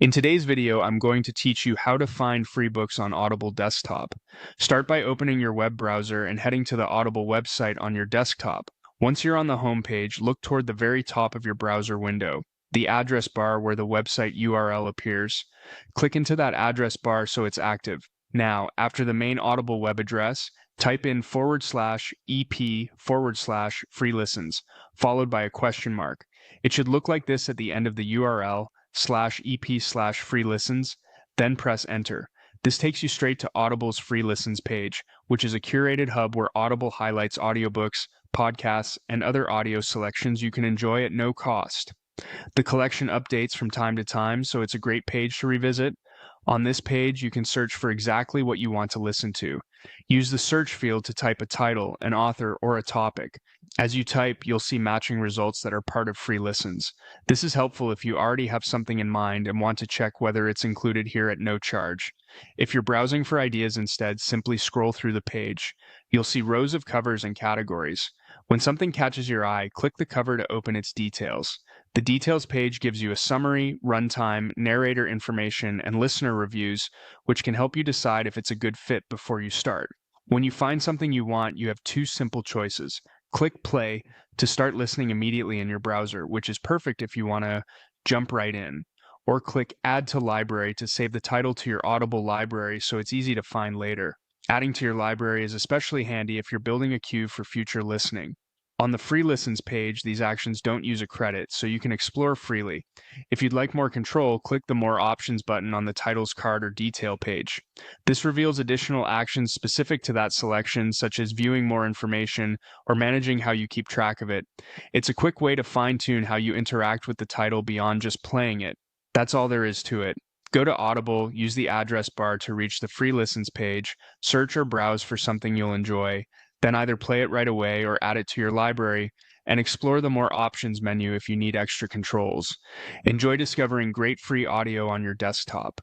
In today's video, I'm going to teach you how to find free books on Audible desktop. Start by opening your web browser and heading to the Audible website on your desktop. Once you're on the home page, look toward the very top of your browser window, the address bar where the website URL appears. Click into that address bar so it's active. Now, after the main Audible web address, type in /EP/free listens, followed by a question mark. It should look like this at the end of the URL, /EP/free listens, then press enter. This takes you straight to Audible's free listens page, which is a curated hub where Audible highlights audiobooks, podcasts, and other audio selections you can enjoy at no cost. The collection updates from time to time, so it's a great page to revisit. On this page, you can search for exactly what you want to listen to. Use the search field to type a title, an author, or a topic. As you type, you'll see matching results that are part of free listens. This is helpful if you already have something in mind and want to check whether it's included here at no charge. If you're browsing for ideas instead, simply scroll through the page. You'll see rows of covers and categories. When something catches your eye, click the cover to open its details. The details page gives you a summary, runtime, narrator information, and listener reviews, which can help you decide if it's a good fit before you start. When you find something you want, you have two simple choices. Click play to start listening immediately in your browser, which is perfect if you want to jump right in. Or click add to library to save the title to your Audible library so it's easy to find later. Adding to your library is especially handy if you're building a queue for future listening. On the free listens page, these actions don't use a credit, so you can explore freely. If you'd like more control, click the More Options button on the titles card or detail page. This reveals additional actions specific to that selection, such as viewing more information or managing how you keep track of it. It's a quick way to fine-tune how you interact with the title beyond just playing it. That's all there is to it. Go to Audible, use the address bar to reach the free listens page, search or browse for something you'll enjoy, then either play it right away or add it to your library, and explore the More Options menu if you need extra controls. Enjoy discovering great free audio on your desktop.